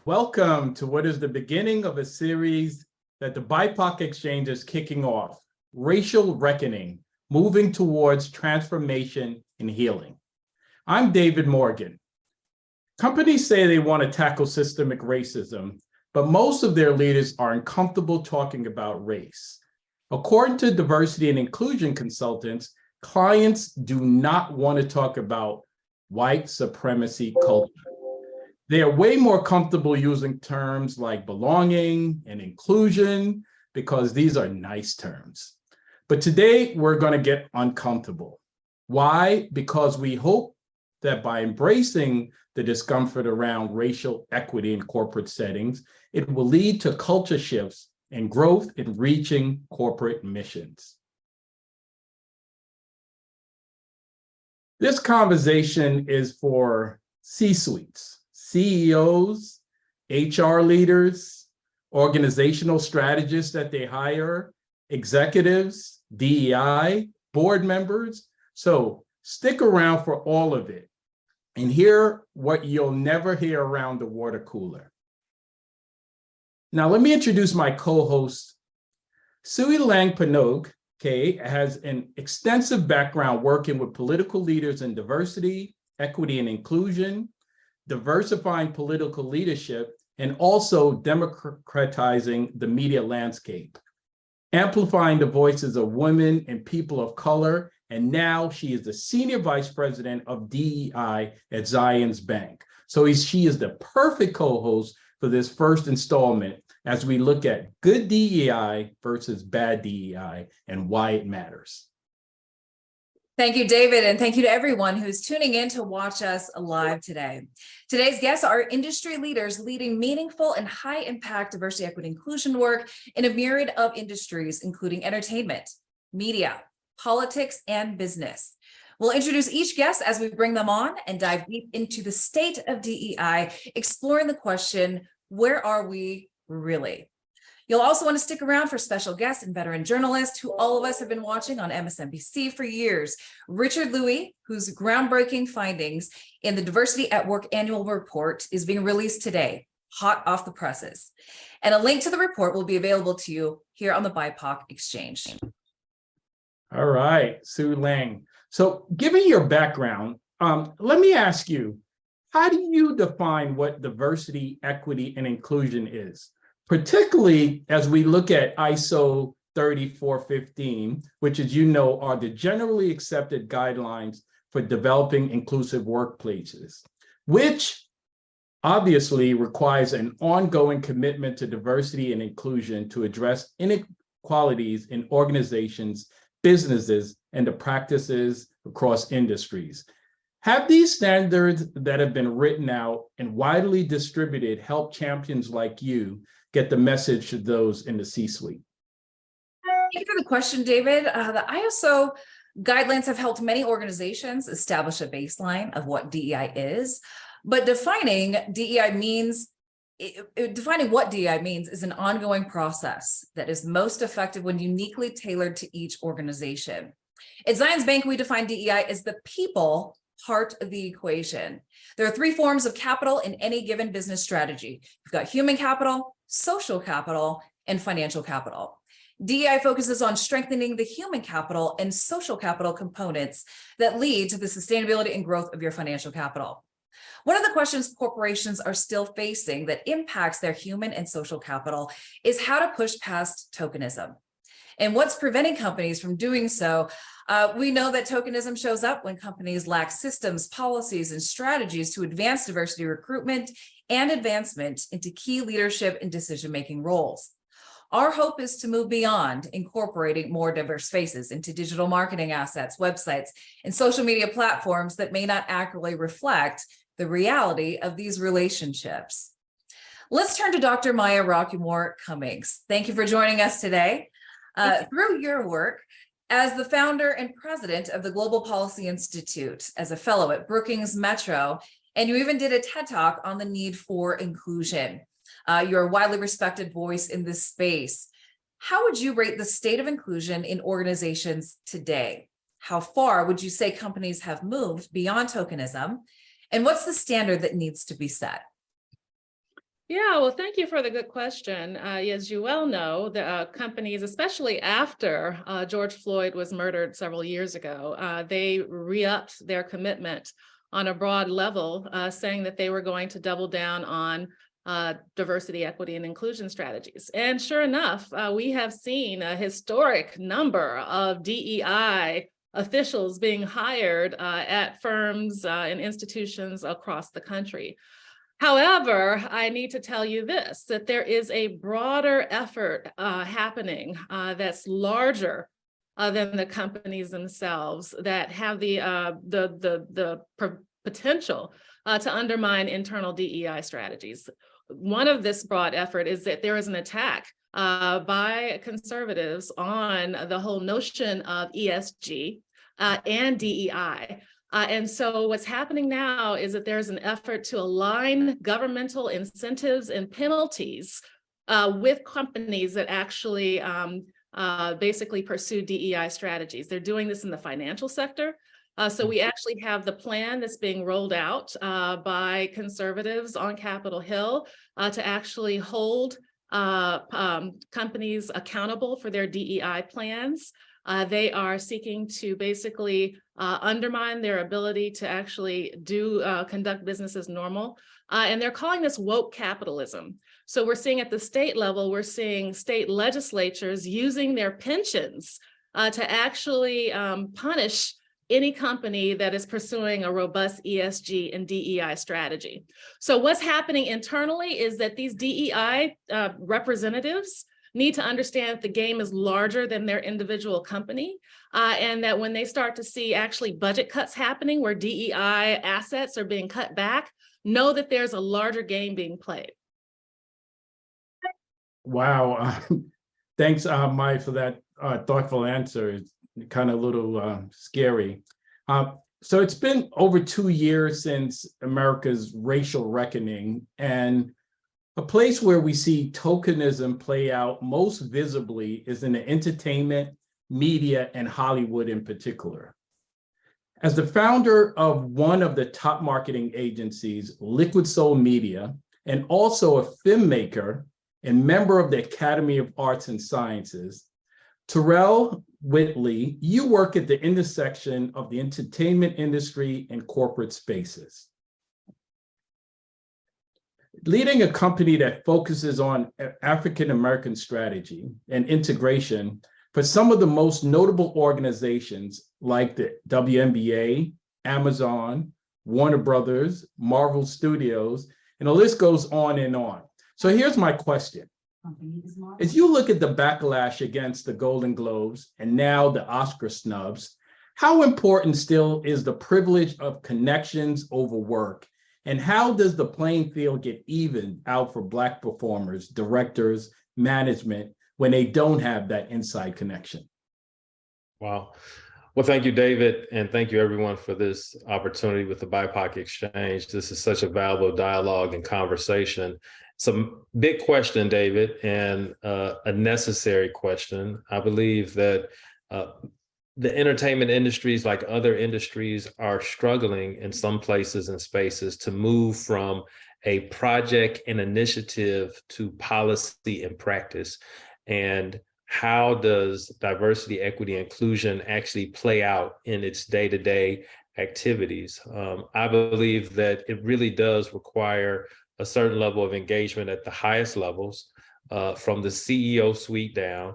Welcome to what is the beginning of a series that the BIPOC Exchange is kicking off, Racial Reckoning, Moving Towards Transformation and Healing. I'm David Morgan. Companies say they want to tackle systemic racism, but most of their leaders are uncomfortable talking about race. According to diversity and inclusion consultants, clients do not want to talk about white supremacy culture. They are way more comfortable using terms like belonging and inclusion because these are nice terms. But today we're going to get uncomfortable. Why? Because we hope that by embracing the discomfort around racial equity in corporate settings, it will lead to culture shifts and growth in reaching corporate missions. This conversation is for C-suites, CEOs, HR leaders, organizational strategists that they hire, executives, DEI, board members. So stick around for all of it and hear what you'll never hear around the water cooler. Now, let me introduce my co-host. Sui Lang Panogue has an extensive background working with political leaders in diversity, equity, and inclusion, diversifying political leadership, and also democratizing the media landscape, amplifying the voices of women and people of color. And now she is the Senior Vice President of DEI at Zions Bank. So she is the perfect co-host for this first installment as we look at good DEI versus bad DEI and why it matters. Thank you, David, and thank you to everyone who's tuning in to watch us live today. Today's guests are industry leaders leading meaningful and high-impact diversity, equity, inclusion work in a myriad of industries, including entertainment, media, politics, and business. We'll introduce each guest as we bring them on and dive deep into the state of DEI, exploring the question, where are we really? You'll also want to stick around for special guests and veteran journalists who all of us have been watching on MSNBC for years. Richard Lui, whose groundbreaking findings in the Diversity at Work annual report is being released today, hot off the presses. And a link to the report will be available to you here on the BIPOC Exchange. All right, Sue Lang. So given your background, let me ask you, how do you define what diversity, equity, and inclusion is? Particularly as we look at ISO 3415, which, as you know, are the generally accepted guidelines for developing inclusive workplaces, which obviously requires an ongoing commitment to diversity and inclusion to address inequalities in organizations, businesses, and the practices across industries. Have these standards that have been written out and widely distributed helped champions like you get the message to those in the C-suite? Thank you for the question, David. The ISO guidelines have helped many organizations establish a baseline of what DEI is, but defining what DEI means is an ongoing process that is most effective when uniquely tailored to each organization. At Zions Bank, we define DEI as the people part of the equation. There are three forms of capital in any given business strategy. You've got human capital, social capital, and financial capital. DEI focuses on strengthening the human capital and social capital components that lead to the sustainability and growth of your financial capital. One of the questions corporations are still facing that impacts their human and social capital is how to push past tokenism. And what's preventing companies from doing so? We know that tokenism shows up when companies lack systems, policies, and strategies to advance diversity recruitment and advancement into key leadership and decision-making roles. Our hope is to move beyond incorporating more diverse faces into digital marketing assets, websites, and social media platforms that may not accurately reflect the reality of these relationships. Let's turn to Dr. Maya Rockeymoore Cummings. Thank you for joining us today. Through your work as the founder and president of the Global Policy Institute, as a fellow at Brookings Metro, and you even did a TED Talk on the need for inclusion. You're a widely respected voice in this space. How would you rate the state of inclusion in organizations today? How far would you say companies have moved beyond tokenism? And what's the standard that needs to be set? Yeah, well, thank you for the good question. As you well know, the companies, especially after George Floyd was murdered several years ago, they re-upped their commitment on a broad level, saying that they were going to double down on diversity, equity, and inclusion strategies. And sure enough, we have seen a historic number of DEI officials being hired at firms and institutions across the country. However, I need to tell you this, that there is a broader effort happening that's larger than the companies themselves, that have the potential to undermine internal DEI strategies. One of this broad effort is that there is an attack by conservatives on the whole notion of ESG and DEI. And so what's happening now is that there's an effort to align governmental incentives and penalties with companies that actually basically pursue DEI strategies. They're doing this in the financial sector. So we actually have the plan that's being rolled out by conservatives on Capitol Hill to actually hold companies accountable for their DEI plans. They are seeking to basically undermine their ability to actually conduct business as normal. And they're calling this woke capitalism. So we're seeing at the state level, we're seeing state legislatures using their pensions to actually punish any company that is pursuing a robust ESG and DEI strategy. So what's happening internally is that these DEI representatives need to understand that the game is larger than their individual company, and that when they start to see actually budget cuts happening where DEI assets are being cut back, know that there's a larger game being played. Wow. Thanks, Mai, for that thoughtful answer. It's kind of a little scary. So it's been over 2 years since America's racial reckoning, and a place where we see tokenism play out most visibly is in the entertainment, media, and Hollywood in particular. As the founder of one of the top marketing agencies, Liquid Soul Media, and also a filmmaker and member of the Academy of Arts and Sciences, Terrell Whitley, you work at the intersection of the entertainment industry and corporate spaces. Leading a company that focuses on African-American strategy and integration for some of the most notable organizations like the WNBA, Amazon, Warner Brothers, Marvel Studios, and the list goes on and on. So here's my question. As you look at the backlash against the Golden Globes and now the Oscar snubs, how important still is the privilege of connections over work? And how does the playing field get evened out for Black performers, directors, management, when they don't have that inside connection? Wow. Well, thank you, David, and thank you, everyone, for this opportunity with the BIPOC Exchange. This is such a valuable dialogue and conversation. It's a big question, David, and a necessary question. I believe that the entertainment industries, like other industries, are struggling in some places and spaces to move from a project and initiative to policy and practice. And how does diversity, equity, inclusion actually play out in its day-to-day activities? I believe that it really does require a certain level of engagement at the highest levels, from the CEO suite down,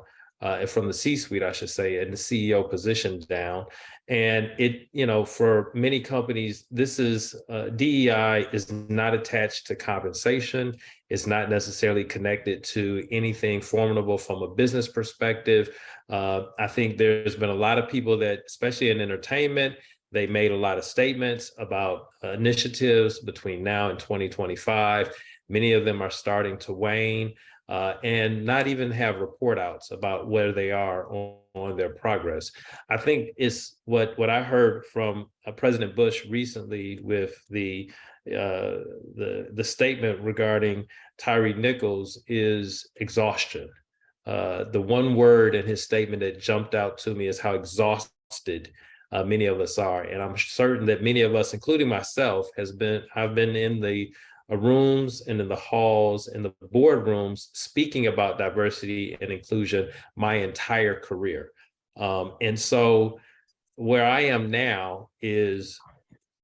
from the C-suite, I should say, and the CEO position down. And it, for many companies, this is DEI is not attached to compensation. It's not necessarily connected to anything formidable from a business perspective. I think there's been a lot of people that, especially in entertainment, they made a lot of statements about initiatives between now and 2025. Many of them are starting to wane. And not even have report outs about where they are on their progress. I think it's what I heard from President Bush recently with the statement regarding Tyree Nichols is exhaustion. The one word in his statement that jumped out to me is how exhausted many of us are. And I'm certain that many of us, including myself, I've been in the rooms and in the halls and the boardrooms speaking about diversity and inclusion my entire career. And so where I am now is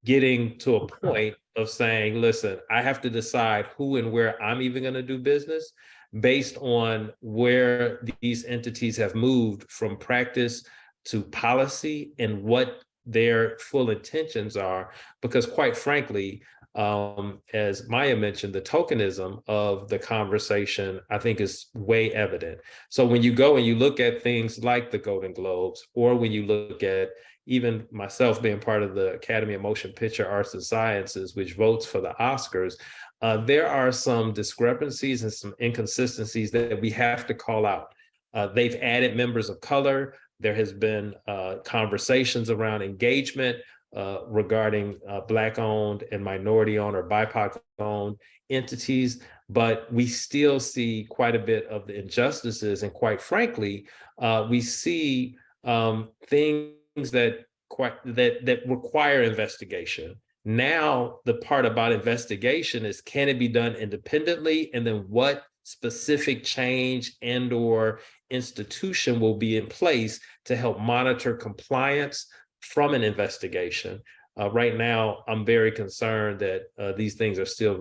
getting to a point of saying, listen, I have to decide who and where I'm even going to do business based on where these entities have moved from practice to policy and what their full intentions are. Because quite frankly, as Maya mentioned, the tokenism of the conversation, I think, is way evident. So when you go and you look at things like the Golden Globes, or when you look at even myself being part of the Academy of Motion Picture Arts and Sciences, which votes for the Oscars, there are some discrepancies and some inconsistencies that we have to call out. They've added members of color. There has been conversations around engagement regarding Black-owned and minority-owned or BIPOC-owned entities, but we still see quite a bit of the injustices. And quite frankly, we see things that require investigation. Now, the part about investigation is, can it be done independently? And then what specific change and or institution will be in place to help monitor compliance from an investigation? Right now, I'm very concerned that these things are still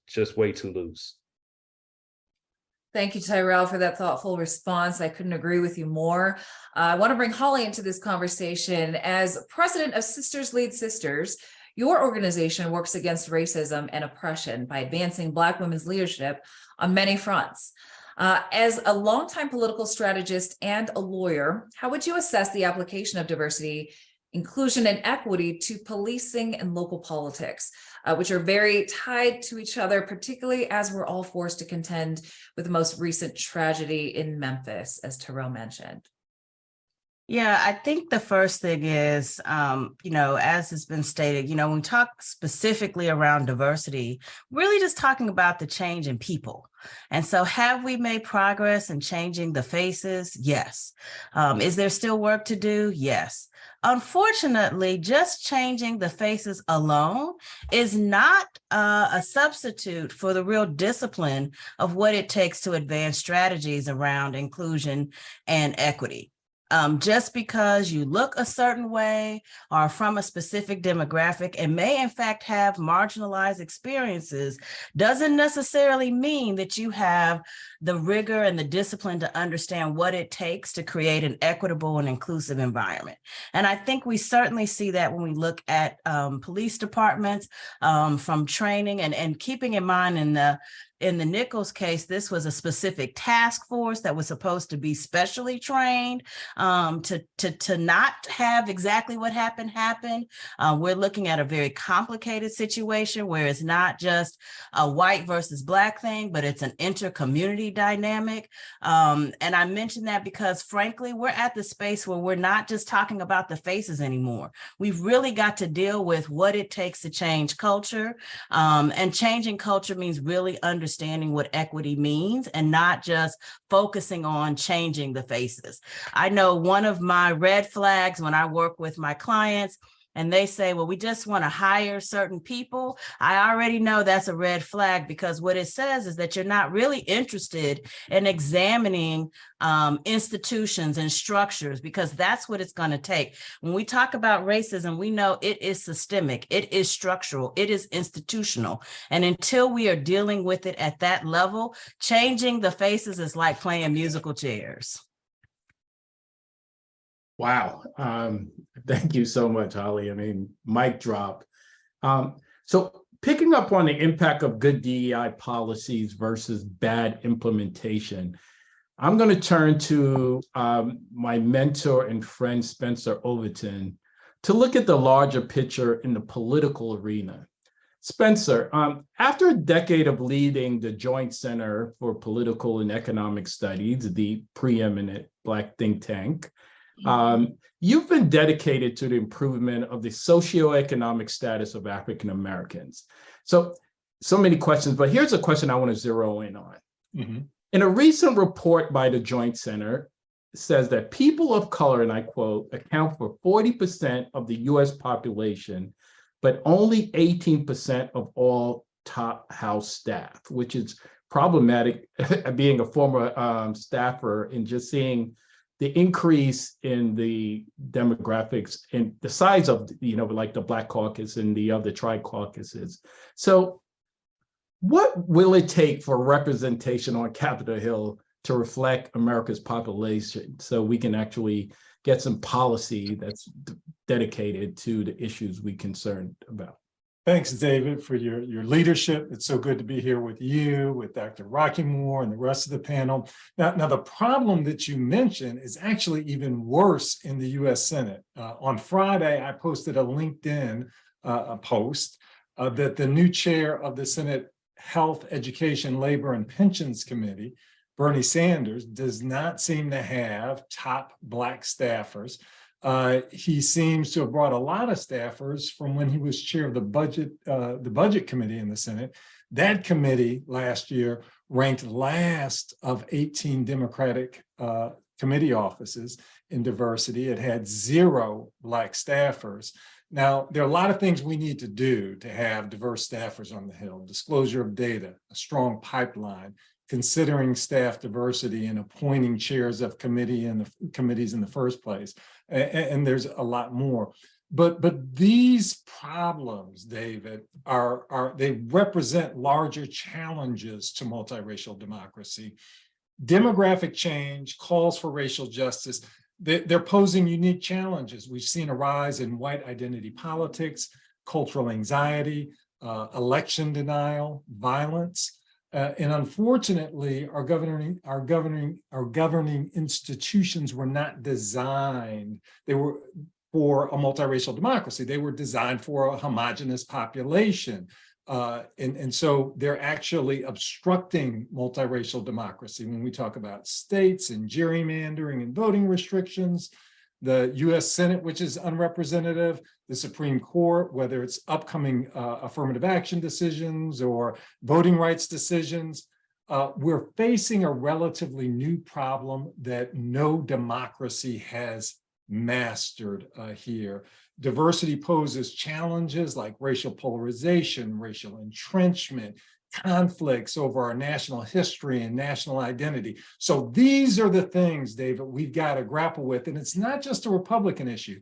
just way too loose. Thank you, Tyrell, for that thoughtful response. I couldn't agree with you more. I want to bring Holly into this conversation. As president of Sisters Lead Sisters, your organization works against racism and oppression by advancing Black women's leadership on many fronts. As a longtime political strategist and a lawyer, how would you assess the application of diversity, inclusion, and equity to policing and local politics, which are very tied to each other, particularly as we're all forced to contend with the most recent tragedy in Memphis, as Tyrell mentioned? Yeah, I think the first thing is, as has been stated, when we talk specifically around diversity, really just talking about the change in people. And so have we made progress in changing the faces? Yes. Is there still work to do? Yes. Unfortunately, just changing the faces alone is not a substitute for the real discipline of what it takes to advance strategies around inclusion and equity. Just because you look a certain way or are from a specific demographic and may in fact have marginalized experiences doesn't necessarily mean that you have the rigor and the discipline to understand what it takes to create an equitable and inclusive environment. And I think we certainly see that when we look at police departments, from training and keeping in mind in the Nichols case, this was a specific task force that was supposed to be specially trained to not have exactly what happened happen. We're looking at a very complicated situation where it's not just a white versus Black thing, but it's an inter-community dynamic. And I mention that because, frankly, we're at the space where we're not just talking about the faces anymore. We've really got to deal with what it takes to change culture. And changing culture means really understanding what equity means and not just focusing on changing the faces. I know one of my red flags when I work with my clients and they say, well, we just want to hire certain people, I already know that's a red flag, because what it says is that you're not really interested in examining institutions and structures, because that's what it's going to take. When we talk about racism, we know it is systemic, it is structural, it is institutional. And until we are dealing with it at that level, changing the faces is like playing musical chairs. Wow. Thank you so much, Holly. I mean, mic drop. So picking up on the impact of good DEI policies versus bad implementation, I'm going to turn to my mentor and friend, Spencer Overton, to look at the larger picture in the political arena. Spencer, after a decade of leading the Joint Center for Political and Economic Studies, the preeminent Black think tank, you've been dedicated to the improvement of the socioeconomic status of African Americans. So many questions, but here's a question I want to zero in on. Mm-hmm. In a recent report by the Joint Center, it says that people of color, and I quote, account for 40% of the US population, but only 18% of all top House staff, which is problematic. Being a former staffer and just seeing the increase in the demographics and the size of, like the Black Caucus and the other tri-caucuses. So what will it take for representation on Capitol Hill to reflect America's population so we can actually get some policy that's dedicated to the issues we're concerned about? Thanks, David, for your leadership. It's so good to be here with you, with Dr. Rockymore and the rest of the panel. Now, the problem that you mentioned is actually even worse in the U.S. Senate. On Friday, I posted a LinkedIn post that the new chair of the Senate Health, Education, Labor, and Pensions Committee, Bernie Sanders, does not seem to have top Black staffers. He seems to have brought a lot of staffers from when he was chair of the budget committee in the Senate. That committee last year ranked last of 18 Democratic committee offices in diversity. It had 0 Black staffers. Now, there are a lot of things we need to do to have diverse staffers on the Hill: disclosure of data, a strong pipeline, considering staff diversity and appointing chairs of committees in the first place. And there's a lot more. But these problems, David, they represent larger challenges to multiracial democracy. Demographic change calls for racial justice. They're posing unique challenges. We've seen a rise in white identity politics, cultural anxiety, election denial, violence. And unfortunately, our governing institutions were not designed. They were for a multiracial democracy. They were designed for a homogeneous population. And so they're actually obstructing multiracial democracy when we talk about states and gerrymandering and voting restrictions. The U.S. Senate, which is unrepresentative, the Supreme Court, whether it's upcoming affirmative action decisions or voting rights decisions, we're facing a relatively new problem that no democracy has mastered here. Diversity poses challenges like racial polarization, racial entrenchment, conflicts over our national history and national identity. So these are the things, David, we've got to grapple with. And it's not just a Republican issue.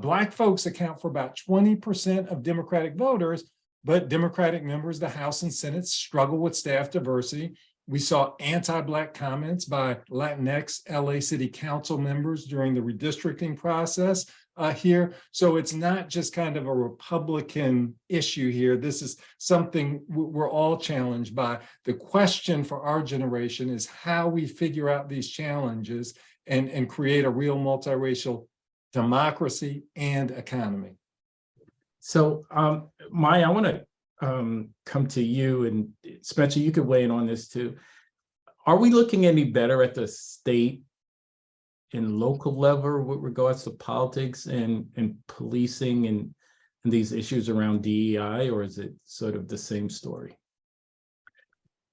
Black folks account for about 20% of Democratic voters, but Democratic members of the House and Senate struggle with staff diversity. We saw anti-Black comments by Latinx LA City Council members during the redistricting process here. So it's not just kind of a Republican issue here. This is something we're all challenged by. The question for our generation is how we figure out these challenges and create a real multiracial democracy and economy. So Maya, I want to come to you, and Spencer, you could weigh in on this too. Are we looking any better at the state and local level with regards to politics and policing and these issues around DEI, or is it sort of the same story?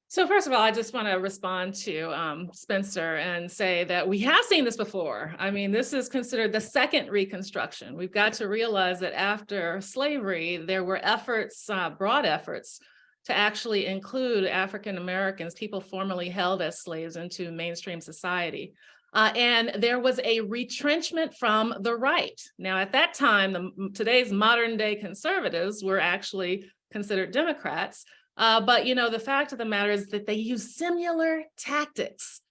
So first of all, I just want to respond to Spencer and say that we have seen this before. I mean, this is considered the second Reconstruction. We've got to realize that after slavery, there were efforts, broad efforts, to actually include African Americans, people formerly held as slaves, into mainstream society. And there was a retrenchment from the right. Now, at that time, today's modern day conservatives were actually considered Democrats. But, the fact of the matter is that they use similar tactics.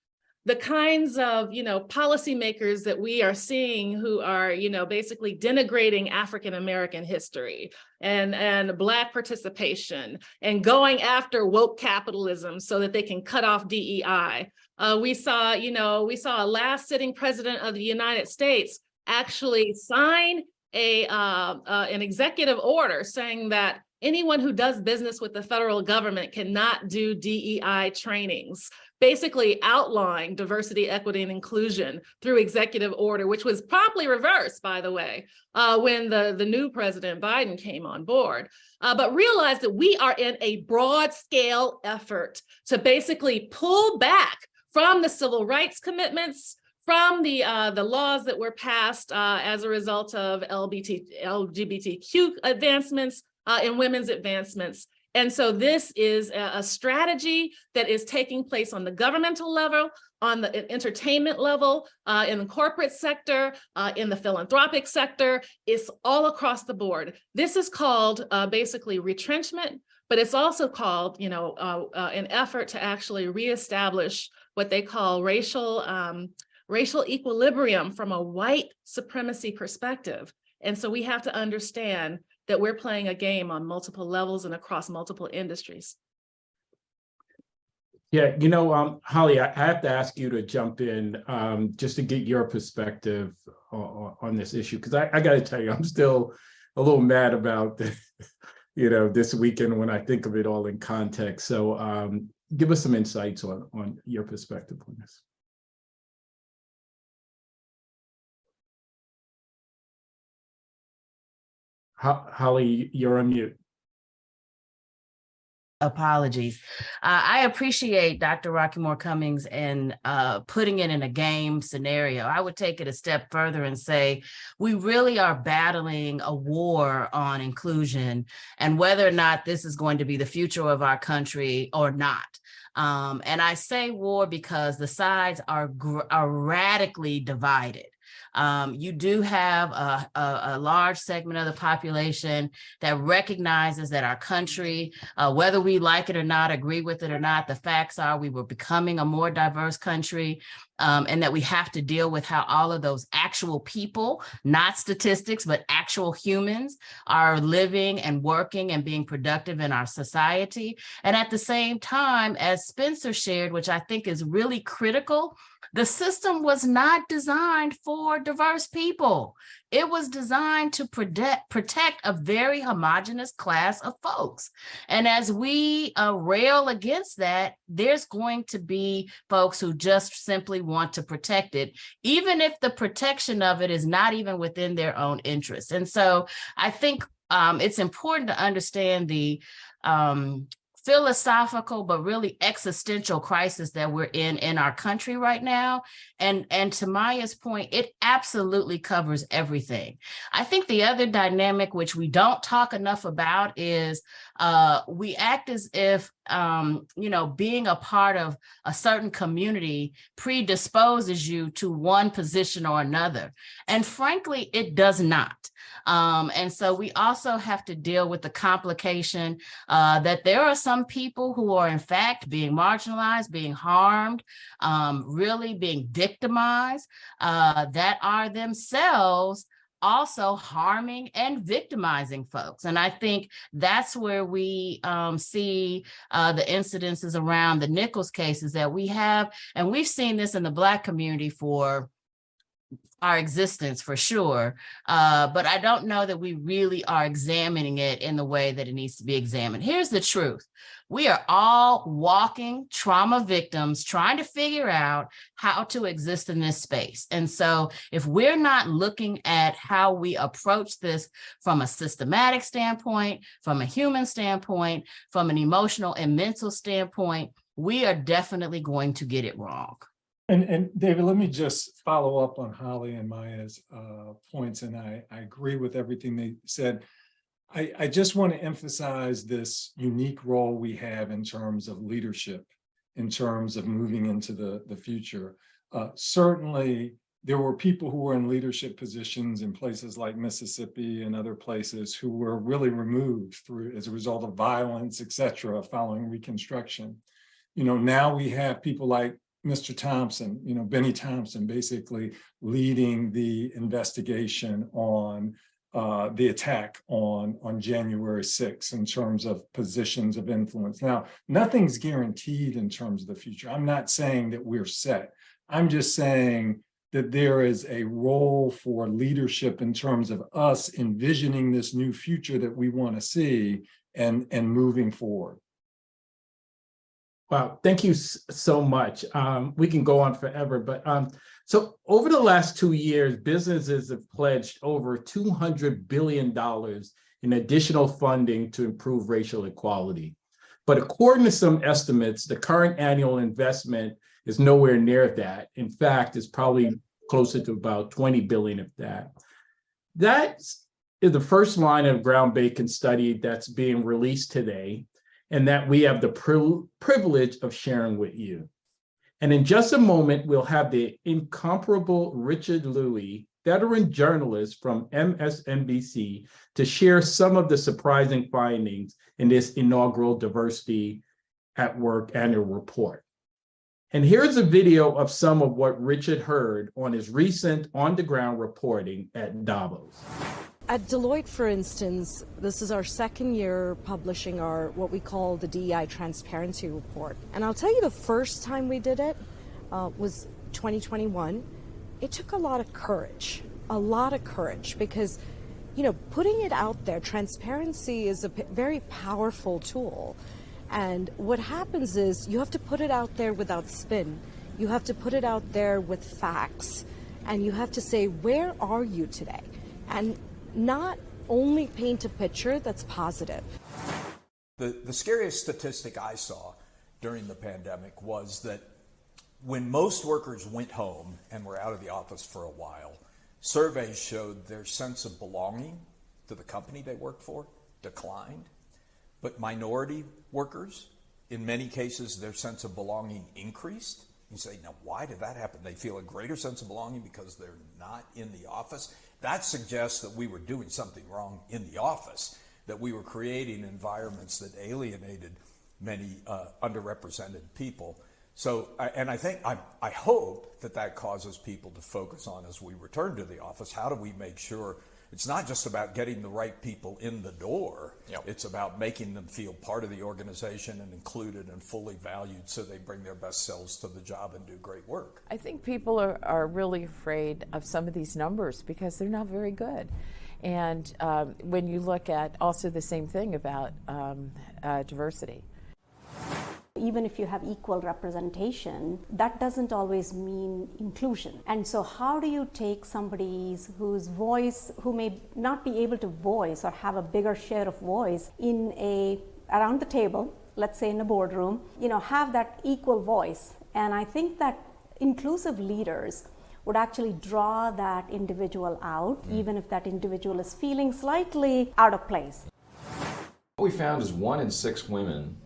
The kinds of, policymakers that we are seeing who are, basically denigrating African-American history and Black participation and going after woke capitalism so that they can cut off DEI. We saw a last sitting president of the United States actually sign an executive order saying that anyone who does business with the federal government cannot do DEI trainings, basically outlawing diversity, equity, and inclusion through executive order, which was promptly reversed, by the way, when the new President Biden came on board. But realize that we are in a broad scale effort to basically pull back from the civil rights commitments, from the laws that were passed as a result of LGBTQ advancements and women's advancements, And so this is a strategy that is taking place on the governmental level, on the entertainment level, in the corporate sector, in the philanthropic sector. It's all across the board. This is called basically retrenchment, but it's also called, an effort to actually reestablish what they call racial equilibrium from a white supremacy perspective. And so we have to understand that we're playing a game on multiple levels and across multiple industries. Yeah, Holly, I have to ask you to jump in just to get your perspective on this issue, because I got to tell you, I'm still a little mad about this weekend when I think of it all in context. So give us some insights on your perspective on this. Holly, you're on mute. Apologies. I appreciate Dr. Rocky Moore Cummings and putting it in a game scenario. I would take it a step further and say we really are battling a war on inclusion and whether or not this is going to be the future of our country or not. And I say war because the sides are radically divided. You do have a large segment of the population that recognizes that our country, whether we like it or not, agree with it or not, the facts are we were becoming a more diverse country, and that we have to deal with how all of those actual people, not statistics, but actual humans are living and working and being productive in our society. And at the same time, as Spencer shared, which I think is really critical, the system was not designed for diverse people. It was designed to protect a very homogeneous class of folks. And as we rail against that, there's going to be folks who just simply want to protect it, even if the protection of it is not even within their own interests. And so I think it's important to understand the philosophical, but really existential crisis that we're in our country right now. And to Maya's point, it absolutely covers everything. I think the other dynamic, which we don't talk enough about, is we act as if, being a part of a certain community predisposes you to one position or another. And frankly, it does not. And so we also have to deal with the complication that there are some people who are in fact being marginalized, being harmed, really being victimized, that are themselves also harming and victimizing folks. And I think that's where we see the incidences around the Nichols cases that we have. And we've seen this in the Black community for our existence for sure. But I don't know that we really are examining it in the way that it needs to be examined. Here's the truth. We are all walking trauma victims trying to figure out how to exist in this space. And so if we're not looking at how we approach this from a systematic standpoint, from a human standpoint, from an emotional and mental standpoint, we are definitely going to get it wrong. And David, let me just follow up on Holly and Maya's points, and I agree with everything they said. I just want to emphasize this unique role we have in terms of leadership, in terms of moving into the future. Certainly, there were people who were in leadership positions in places like Mississippi and other places who were really removed as a result of violence, et cetera, following Reconstruction. Now we have people like Mr. Thompson, Benny Thompson, basically leading the investigation on the attack on January 6th in terms of positions of influence. Now, nothing's guaranteed in terms of the future. I'm not saying that we're set. I'm just saying that there is a role for leadership in terms of us envisioning this new future that we want to see and moving forward. Wow, thank you so much. We can go on forever, but so over the last 2 years, businesses have pledged over $200 billion in additional funding to improve racial equality. But according to some estimates, the current annual investment is nowhere near that. In fact, it's probably closer to about 20 billion of that. That is the first line of groundbreaking study that's being released today. and that we have the privilege of sharing with you. And in just a moment, we'll have the incomparable Richard Lui, veteran journalist from MSNBC, to share some of the surprising findings in this inaugural Diversity at Work annual report. And here's a video of some of what Richard heard on his recent on-the-ground reporting at Davos. At Deloitte, for instance, this is our second year publishing our what we call the DEI Transparency Report. And I'll tell you, the first time we did it was 2021. It took a lot of courage, because, you know, putting it out there, transparency is a very powerful tool. And what happens is you have to put it out there without spin. You have to put it out there with facts. And you have to say, where are you today? And not only paint a picture that's positive. The scariest statistic I saw during the pandemic was that when most workers went home and were out of the office for a while, surveys showed their sense of belonging to the company they worked for declined. But minority workers, in many cases, their sense of belonging increased. You say, now why did that happen? They feel a greater sense of belonging because they're not in the office. That suggests that we were doing something wrong in the office, that we were creating environments that alienated many underrepresented people. So, and I hope that causes people to focus on, as we return to the office, how do we make sure it's not just about getting the right people in the door. Yep. It's about making them feel part of the organization and included and fully valued so they bring their best selves to the job and do great work. I think people are really afraid of some of these numbers because they're not very good. And when you look at also the same thing about diversity. Even if you have equal representation, that doesn't always mean inclusion. And so how do you take somebody whose voice, who may not be able to voice or have a bigger share of voice around the table, let's say in a boardroom, have that equal voice? And I think that inclusive leaders would actually draw that individual out, even if that individual is feeling slightly out of place. What we found is 1 in 6 women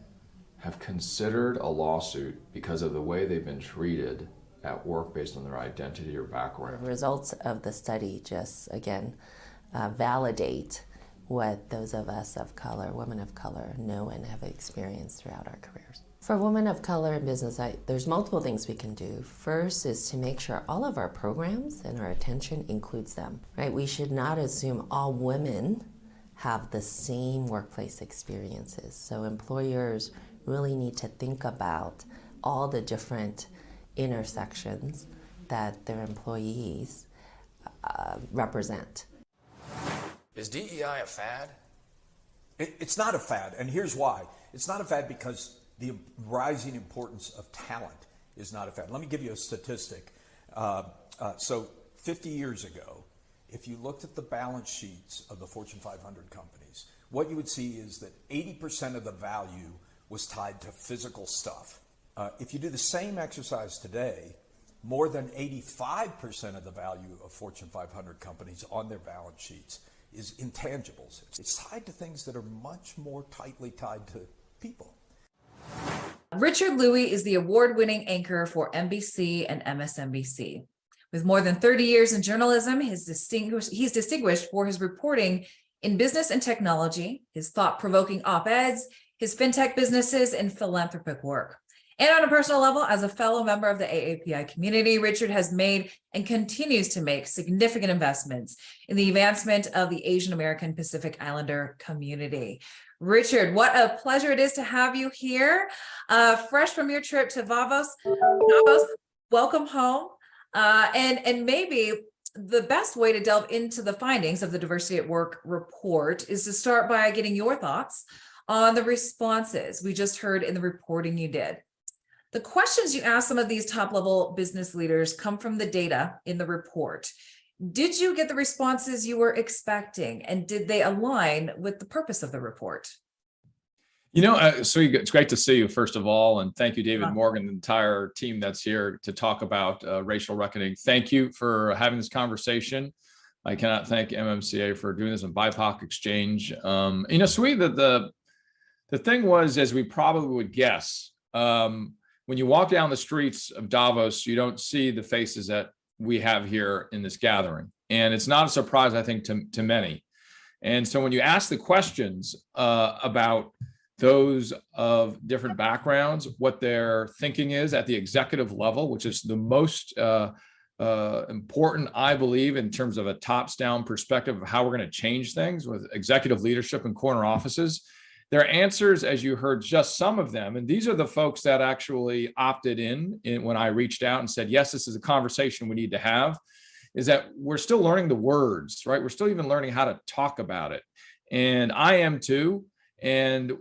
have considered a lawsuit because of the way they've been treated at work based on their identity or background. The results of the study just, again, validate what those of us of color, women of color, know and have experienced throughout our careers. For women of color in business, there's multiple things we can do. First is to make sure all of our programs and our attention includes them, right? We should not assume all women have the same workplace experiences. So employers really need to think about all the different intersections that their employees represent. Is DEI a fad? It's not a fad, and here's why. It's not a fad because the rising importance of talent is not a fad. Let me give you a statistic. So 50 years ago, if you looked at the balance sheets of the Fortune 500 companies, what you would see is that 80% of the value was tied to physical stuff. If you do the same exercise today, more than 85% of the value of Fortune 500 companies on their balance sheets is intangibles. It's tied to things that are much more tightly tied to people. Richard Lui is the award-winning anchor for NBC and MSNBC. With more than 30 years in journalism, he's distinguished for his reporting in business and technology, his thought-provoking op-eds, his fintech businesses, and philanthropic work. And on a personal level, as a fellow member of the AAPI community, Richard has made and continues to make significant investments in the advancement of the Asian American Pacific Islander community. Richard, what a pleasure it is to have you here. Fresh from your trip to Davos, welcome home. And maybe the best way to delve into the findings of the Diversity at Work report is to start by getting your thoughts on the responses we just heard in the reporting you did. The questions you asked some of these top-level business leaders come from the data in the report. Did you get the responses you were expecting, and did they align with the purpose of the report? So it's great to see you, first of all, and thank you, David Morgan, the entire team that's here to talk about racial reckoning. Thank you for having this conversation. I cannot thank MMCA for doing this and BIPOC exchange. Sweet that The thing was, as we probably would guess, when you walk down the streets of Davos, you don't see the faces that we have here in this gathering. And it's not a surprise, I think, to many. And so when you ask the questions about those of different backgrounds, what their thinking is at the executive level, which is the most important, I believe, in terms of a tops-down perspective of how we're going to change things with executive leadership and corner offices, their answers, as you heard just some of them, and these are the folks that actually opted in when I reached out and said, yes, this is a conversation we need to have, is that we're still learning the words, right? We're still even learning how to talk about it. And I am too. And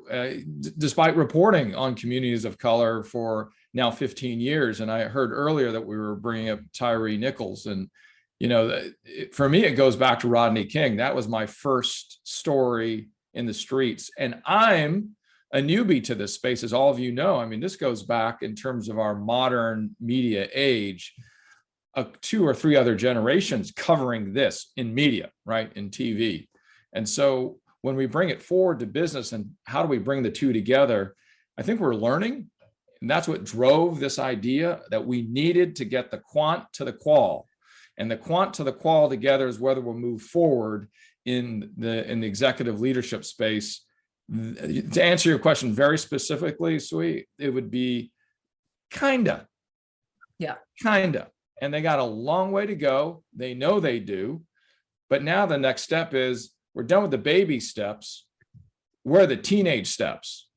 despite reporting on communities of color for now 15 years, and I heard earlier that we were bringing up Tyree Nichols, and for me, it goes back to Rodney King. That was my first story in the streets. And I'm a newbie to this space, as all of you know. I mean, this goes back in terms of our modern media age, 2 or 3 other generations covering this in media, right, in TV. And so when we bring it forward to business and how do we bring the two together, I think we're learning. And that's what drove this idea that we needed to get the quant to the qual. And the quant to the qual together is whether we'll move forward in the executive leadership space. To answer your question very specifically, Sui, it would be kinda. Yeah. Kinda. And they got a long way to go. They know they do. But now the next step is we're done with the baby steps. Where are the teenage steps?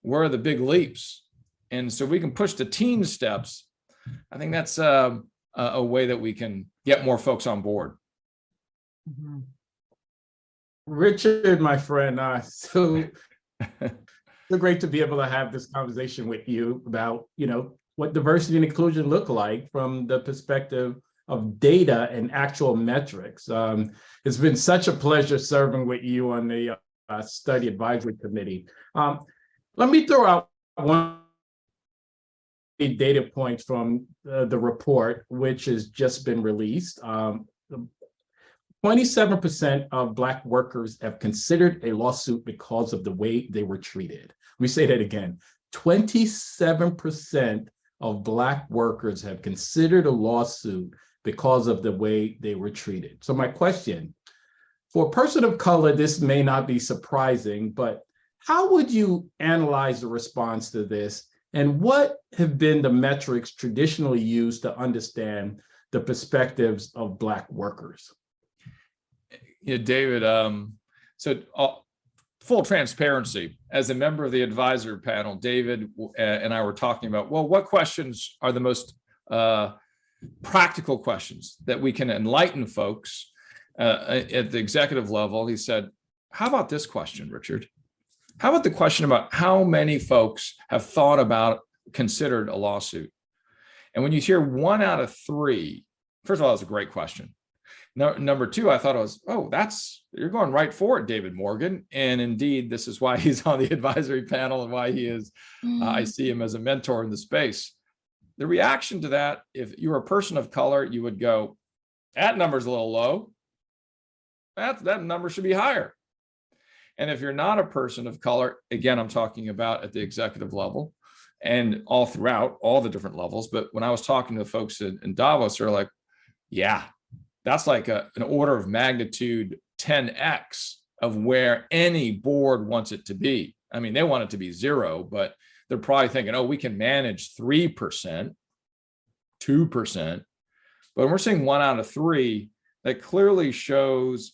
Where are the big leaps? And so we can push the teen steps. I think that's a way that we can get more folks on board. Mm-hmm. Richard, my friend, so great to be able to have this conversation with you about, what diversity and inclusion look like from the perspective of data and actual metrics. It's been such a pleasure serving with you on the study advisory committee. Let me throw out one data points from the report, which has just been released. 27% of Black workers have considered a lawsuit because of the way they were treated. Let me say that again. 27% of Black workers have considered a lawsuit because of the way they were treated. So my question, for a person of color, this may not be surprising, but how would you analyze the response to this? And what have been the metrics traditionally used to understand the perspectives of Black workers? Yeah, David, full transparency, as a member of the advisory panel, David and I were talking about, well, what questions are the most practical questions that we can enlighten folks at the executive level? He said, how about this question, Richard? How about the question about how many folks have thought about, considered a lawsuit? And when you hear 1 out of 3, first of all, that's a great question. Number 2, I thought it was, you're going right for it, David Morgan. And indeed, this is why he's on the advisory panel and why he is, I see him as a mentor in the space. The reaction to that, if you're a person of color, you would go, that number's a little low. That number should be higher. And if you're not a person of color, again, I'm talking about at the executive level and all throughout all the different levels. But when I was talking to the folks in Davos, they're like, yeah, that's like an order of magnitude 10x of where any board wants it to be. I mean, they want it to be 0, but they're probably thinking, oh, we can manage 3%, 2%. But when we're seeing 1 out of 3, that clearly shows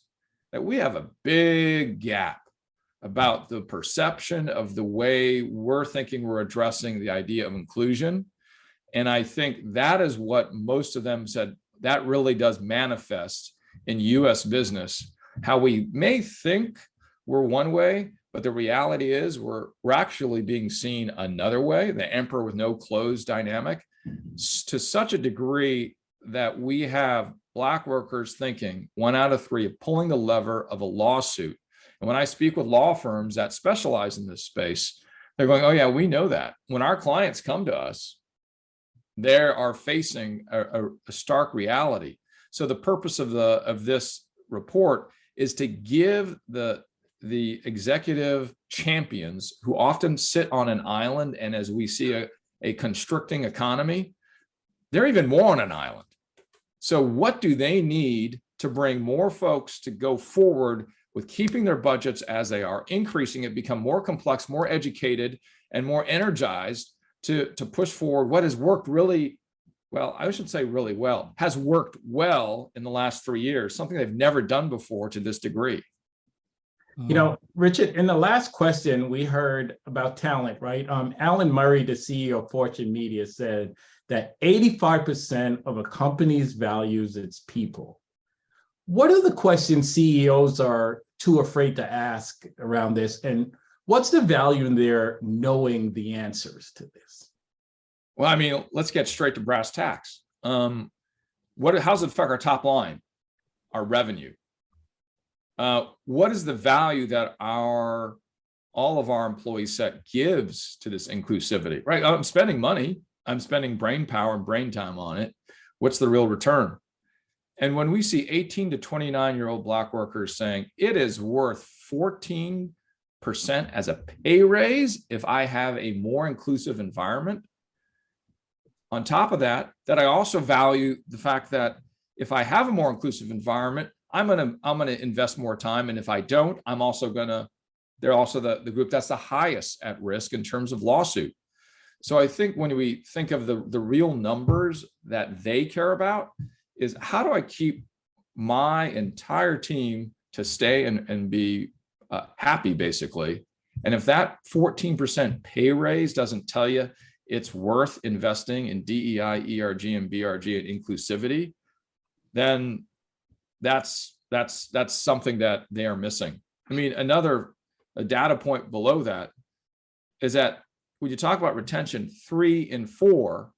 that we have a big gap about the perception of the way we're thinking we're addressing the idea of inclusion. And I think that is what most of them said, that really does manifest in US business, how we may think we're one way, but the reality is we're actually being seen another way, the emperor with no clothes dynamic, to such a degree that we have Black workers thinking 1 out of 3 of pulling the lever of a lawsuit. And when I speak with law firms that specialize in this space, they're going, oh yeah, we know that. When our clients come to us, they are facing a stark reality. So the purpose of this report is to give the executive champions who often sit on an island. And as we see a constricting economy, they're even more on an island. So what do they need to bring more folks to go forward with keeping their budgets as they are, increasing it, become more complex, more educated, and more energized to push forward what has worked really well, I should say really well, has worked well in the last 3 years, something they've never done before to this degree. You know, Richard, in the last question, we heard about talent, right? Alan Murray, the CEO of Fortune Media, said that 85% of a company's values its people. What are the questions CEOs are too afraid to ask around this? And what's the value in their knowing the answers to this? Well, I mean, let's get straight to brass tacks. How's it affect our top line, our revenue? What is the value that all of our employee set gives to this inclusivity, right? I'm spending money, I'm spending brain power and brain time on it. What's the real return? And when we see 18 to 29-year-old Black workers saying it is worth 14% as a pay raise if I have a more inclusive environment, on top of that, that I also value the fact that if I have a more inclusive environment, I'm gonna invest more time, and if I don't, they're also the group that's the highest at risk in terms of lawsuit. So I think when we think of the real numbers that they care about is how do I keep my entire team to stay and be happy, basically. And if that 14% pay raise doesn't tell you it's worth investing in DEI, ERG, and BRG and inclusivity, then that's something that they are missing. I mean, a data point below that is that when you talk about retention, 3 in 4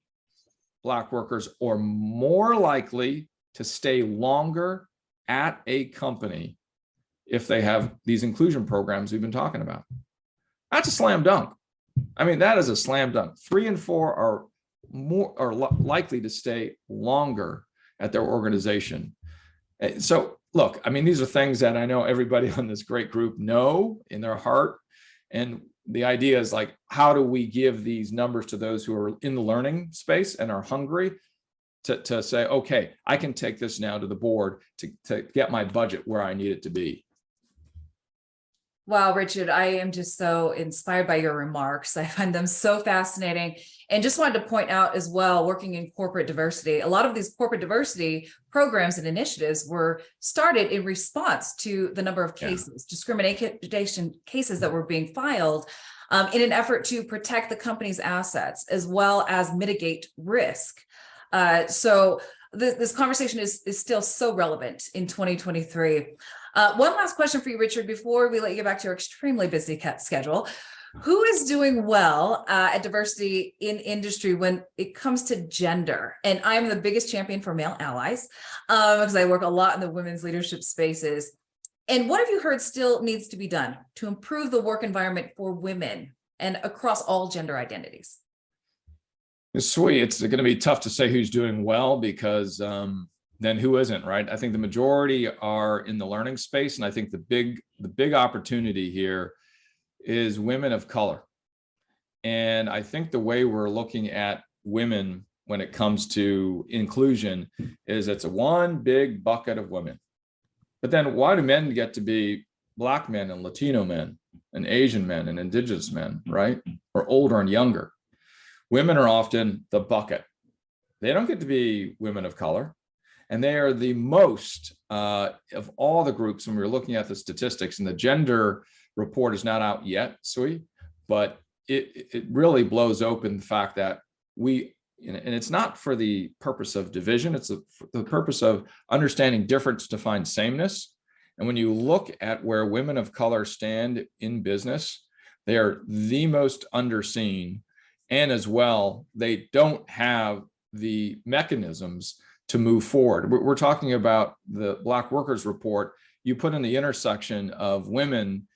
Black workers are more likely to stay longer at a company if they have these inclusion programs we've been talking about. That's a slam dunk. I mean, that is a slam dunk. 3 in 4 are likely to stay longer at their organization. So look, I mean, these are things that I know everybody on this great group know in their heart. And the idea is like, how do we give these numbers to those who are in the learning space and are hungry to say, okay, I can take this now to the board to get my budget where I need it to be. Wow, Richard, I am just so inspired by your remarks. I find them so fascinating. And just wanted to point out as well, working in corporate diversity, a lot of these corporate diversity programs and initiatives were started in response to the number of cases, discrimination cases that were being filed in an effort to protect the company's assets as well as mitigate risk. So this conversation is still so relevant in 2023. One last question for you, Richard, before we let you get back to your extremely busy schedule. Who is doing well at diversity in industry when it comes to gender? And I'm the biggest champion for male allies because I work a lot in the women's leadership spaces. And what have you heard still needs to be done to improve the work environment for women and across all gender identities? Sweet. It's going to be tough to say who's doing well because then who isn't, right? I think the majority are in the learning space. And I think the big opportunity here is women of color. And I think the way we're looking at women when it comes to inclusion is it's a one big bucket of women. But then why do men get to be Black men and Latino men and Asian men and Indigenous men, right? Or older and younger? Women are often the bucket. They don't get to be women of color. And they are the most of all the groups when we were looking at the statistics, and the gender report is not out yet, Sui, but it really blows open the fact that and it's not for the purpose of division, it's for the purpose of understanding difference to find sameness. And when you look at where women of color stand in business, they are the most underseen. And as well, they don't have the mechanisms to move forward. We're talking about the Black Workers Report. You put in the intersection of women,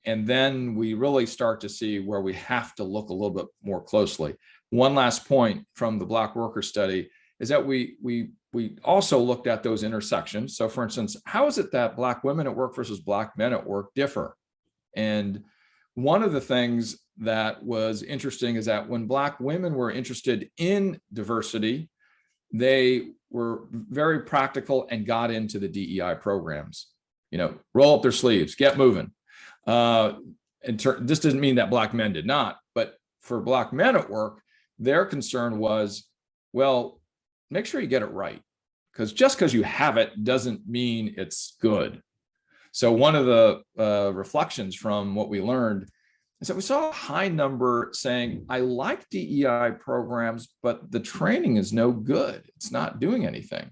and then we really start to see where we have to look a little bit more closely. One last point from the Black Worker Study is that we also looked at those intersections. So for instance, how is it that Black women at work versus Black men at work differ? And one of the things that was interesting is that when Black women were interested in diversity, they were very practical and got into the DEI programs. You know, roll up their sleeves, get moving. This doesn't mean that Black men did not, but for Black men at work, their concern was, well, make sure you get it right, because just because you have it doesn't mean it's good. So one of the reflections from what we learned is that we saw a high number saying, I like DEI programs, but the training is no good. It's not doing anything.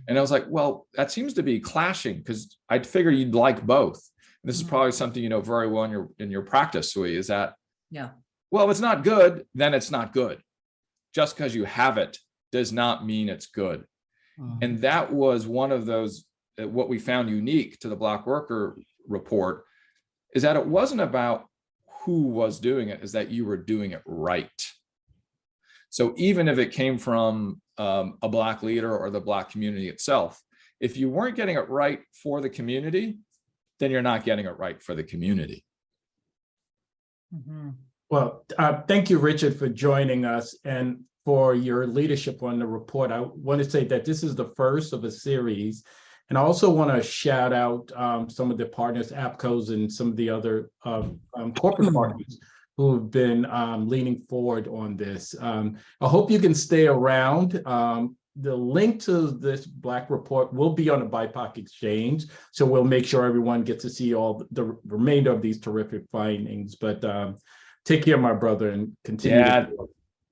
And I was like, well, that seems to be clashing, because I'd figure you'd like both. And this is probably something you know very well in your practice, Sui, is that, well, if it's not good, then it's not good. Just because you have it does not mean it's good. And that was one of those, what we found unique to the Black Worker Report, is that it wasn't about who was doing it, is that you were doing it right. So even if it came from a Black leader or the Black community itself, if you weren't getting it right for the community, then you're not getting it right for the community. Well, thank you, Richard, for joining us and for your leadership on the report. I want to say that this is the first of a series. And I also want to shout out some of the partners, APCOs, and some of the other corporate partners who have been leaning forward on this. I hope you can stay around. The link to this Black report will be on the BIPOC Exchange, so we'll make sure everyone gets to see all the remainder of these terrific findings. But take care, my brother, and continue. Yeah,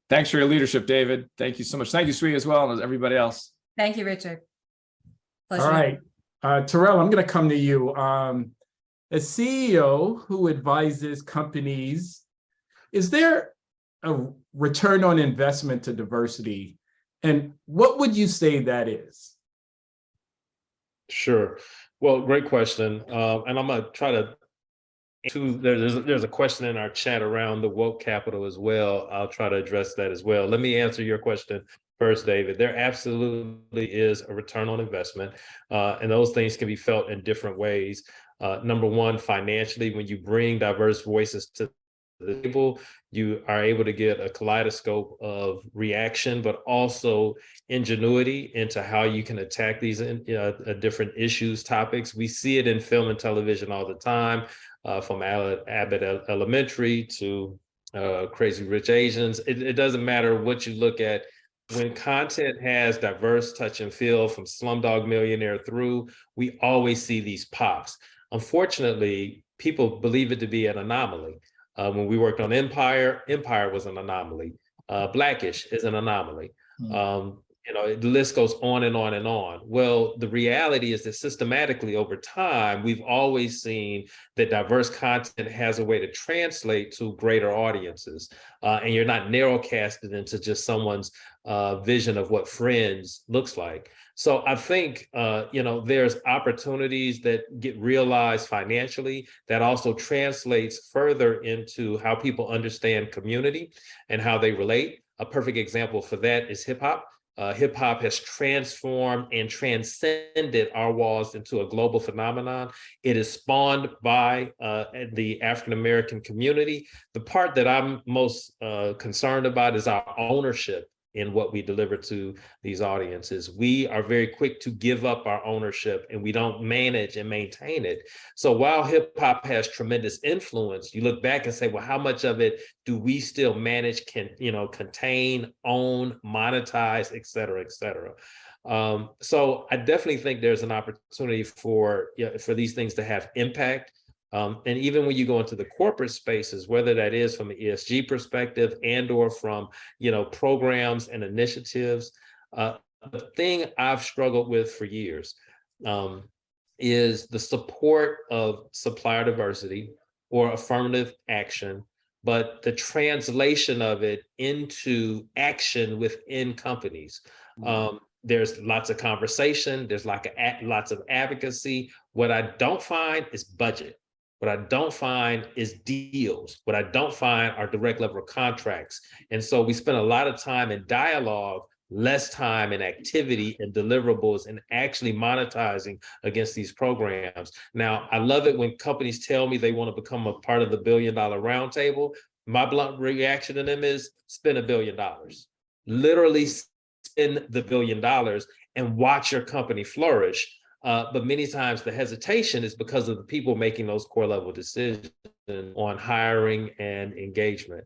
thanks for your leadership, David. Thank you so much. Thank you, Sui, as well, and as everybody else. Thank you, Richard. Pleasure. All right, Terrell, I'm going to come to you. A CEO who advises companies, is there a return on investment to diversity? And what would you say that is? Sure. Well, great question. And I'm going to try to, there's a question in our chat around the woke capital as well. I'll try to address that as well. Let me answer your question first, David. There absolutely is a return on investment, and those things can be felt in different ways. Number one, financially, when you bring diverse voices to the table, you are able to get a kaleidoscope of reaction, but also ingenuity into how you can attack these different issues, topics. We see it in film and television all the time, from Abbott Elementary to Crazy Rich Asians. It doesn't matter what you look at. When content has diverse touch and feel from Slumdog Millionaire through, we always see these pops. Unfortunately, people believe it to be an anomaly. When we worked on Empire was an anomaly. Blackish is an anomaly. The list goes on and on and on. Well, the reality is that systematically over time, we've always seen that diverse content has a way to translate to greater audiences. And you're not narrowcasted into just someone's vision of what Friends looks like. So I think, there's opportunities that get realized financially that also translates further into how people understand community and how they relate. A perfect example for that is hip hop. Hip hop has transformed and transcended our walls into a global phenomenon. It is spawned by the African-American community. The part that I'm most concerned about is our ownership in what we deliver to these audiences. We are very quick to give up our ownership and we don't manage and maintain it. So while hip hop has tremendous influence, you look back and say, well, how much of it do we still manage, contain, own, monetize, et cetera, et cetera. So I definitely think there's an opportunity for these things to have impact. And even when you go into the corporate spaces, whether that is from an ESG perspective and or from, programs and initiatives, the thing I've struggled with for years is the support of supplier diversity or affirmative action, but the translation of it into action within companies. There's lots of conversation, there's lots of advocacy. What I don't find is budget. What I don't find is deals. What I don't find are direct level contracts. And so we spend a lot of time in dialogue less time and activity and deliverables and actually monetizing against these programs. Now, I love it when companies tell me they want to become a part of the $1 billion roundtable. My blunt reaction to them is spend $1 billion. Literally spend the $1 billion and watch your company flourish. But many times the hesitation is because of the people making those core level decisions on hiring and engagement.